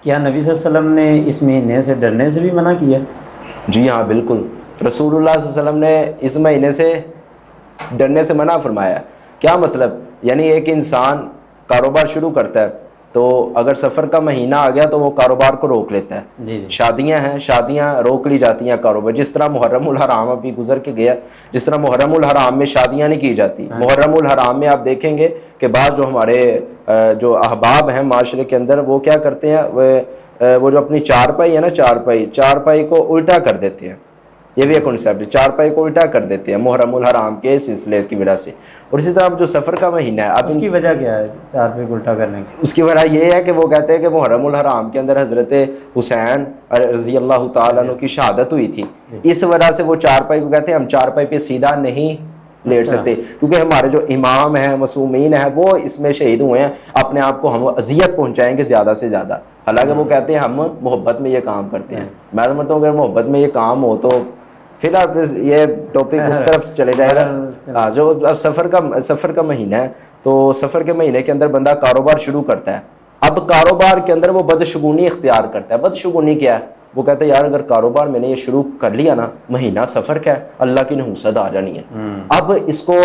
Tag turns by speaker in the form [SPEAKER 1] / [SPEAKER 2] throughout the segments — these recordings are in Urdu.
[SPEAKER 1] کیا نبی صلی اللہ علیہ وسلم نے اس مہینے سے ڈرنے سے بھی منع کیا؟
[SPEAKER 2] جی ہاں بالکل، رسول اللہ صلی اللہ علیہ وسلم نے اس مہینے سے ڈرنے سے منع فرمایا۔ کیا مطلب؟ یعنی ایک انسان کاروبار شروع کرتا ہے تو اگر سفر کا مہینہ آ گیا تو وہ کاروبار کو روک لیتا ہے۔
[SPEAKER 1] جی جی
[SPEAKER 2] شادیاں ہیں، شادیاں روک لی جاتی ہیں کاروبار، جس طرح محرم الحرام ابھی گزر کے گیا، جس طرح محرم الحرام میں شادیاں نہیں کی جاتی۔ محرم الحرام میں آپ دیکھیں گے کہ بعض جو ہمارے جو احباب ہیں معاشرے کے اندر، وہ کیا کرتے ہیں، وہ جو اپنی چارپائی ہے نا، چارپائی کو الٹا کر دیتے ہیں۔ یہ بھی ایک کنسیپٹ ہے، چارپائی کو الٹا کر دیتے ہیں محرم الحرام کے سلسلے کی وجہ سے۔ اور اسی طرح جو سفر کا مہینہ ہے، اب
[SPEAKER 1] اس کی وجہ کیا ہے چار پہ الٹا کرنے کی؟
[SPEAKER 2] اس کی وجہ یہ ہے کہ وہ کہتے ہیں کہ محرم الحرام کے اندر حضرت حسین رضی اللہ تعالیٰ عنہ کی شہادت ہوئی تھی، اس وجہ سے وہ چارپائی کو کہتے ہیں ہم چارپائی پہ سیدھا نہیں لیٹ سکتے، کیونکہ ہمارے جو امام ہیں، معصومین ہیں، وہ اس میں شہید ہوئے ہیں، اپنے آپ کو ہم اذیت پہنچائیں گے زیادہ سے زیادہ۔ حالانکہ وہ کہتے ہیں ہم محبت میں یہ کام کرتے ہیں۔ میں سمجھتا ہوں اگر محبت میں یہ کام ہو تو پھر اب یہ ٹاپک اس طرف چلے جائے گا۔ جو اب سفر کا مہینہ ہے تو سفر کے مہینے کے اندر بندہ کاروبار شروع کرتا ہے۔ اب کاروبار کے اندر وہ بدشگونی اختیار کرتا ہے۔ بدشگونی کیا ہے؟ وہ کہتا ہے یار اگر کاروبار میں نے یہ شروع کر لیا نا، مہینہ سفر کا ہے، اللہ کی نحوست آ جانی ہے، اب اس کو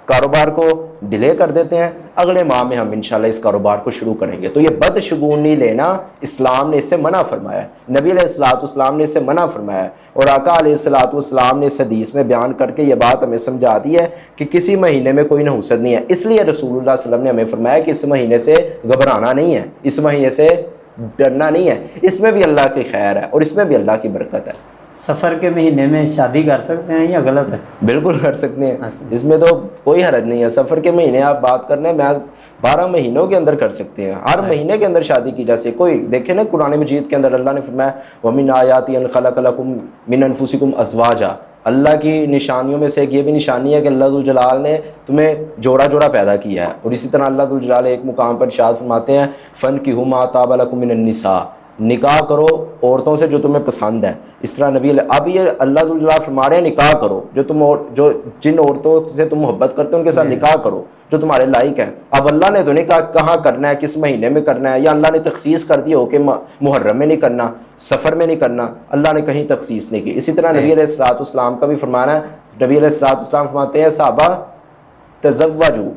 [SPEAKER 2] کاروبار کو ڈیلے کر دیتے ہیں، اگلے ماہ میں ہم انشاءاللہ اس کاروبار کو شروع کریں گے۔ تو یہ بدشگونی لینا اسلام نے اس سے منع فرمایا ہے، نبی علیہ الصلوۃ والسلام نے اس سے منع فرمایا ہے، اور آقا علیہ الصلوۃ والسلام نے اس حدیث میں بیان کر کے یہ بات ہمیں سمجھا دی ہے کہ کسی مہینے میں کوئی نحوست نہیں ہے۔ اس لیے رسول اللہ صلی اللہ علیہ وسلم نے ہمیں فرمایا کہ اس مہینے سے گھبرانا نہیں ہے، اس مہینے سے ڈرنا نہیں ہے، اس میں بھی اللہ کی خیر ہے اور اس میں بھی اللہ کی برکت ہے۔
[SPEAKER 1] سفر کے مہینے میں شادی کر سکتے ہیں یا غلط ہے؟
[SPEAKER 2] بالکل کر سکتے ہیں، اس میں تو کوئی حرج نہیں ہے۔ سفر کے مہینے آپ بات کرنے میں 12 مہینوں کے اندر کر سکتے ہیں، ہر مہینے کے اندر شادی کی جا سکے۔ کوئی دیکھیں نا قرآن مجید کے اندر اللہ نے فرمایا وَمِنْ آیَاتِهِ أَنْ خَلَقَ لَكُم مِّنْ أَنفُسِكُمْ أَزْوَاجًا۔ اللہ کی نشانیوں میں سے ایک یہ بھی نشانی ہے کہ اللہ ذوالجلال نے تمہیں جوڑا جوڑا پیدا کیا ہے، اور اسی طرح اللہ ذوالجلال ایک مقام پر ارشاد فرماتے ہیں فَانْكِحُوا مَا طَابَ لَكُم مِّنَ النِّسَاءِ، نکاح کرو عورتوں سے جو تمہیں پسند ہے۔ اس طرح نبی اب یہ اللہ ذوالجلال فرما رہے ہیں نکاح کرو، جو جن عورتوں سے تم محبت کرتے ہو ان کے ساتھ نکاح کرو جو تمہارے لائق ہیں۔ اب اللہ نے تو نہیں کہا کہاں کرنا ہے، کس مہینے میں کرنا ہے، یا اللہ نے تخصیص کر دی ہو کہ محرم میں نہیں کرنا، سفر میں نہیں کرنا، اللہ نے کہیں تخصیص نہیں کی۔ اسی طرح نبی علیہ الصلوۃ والسلام کا بھی فرمانا ہے، نبی علیہ الصلوۃ والسلام فرماتے ہیں صحابہ تزوجوا،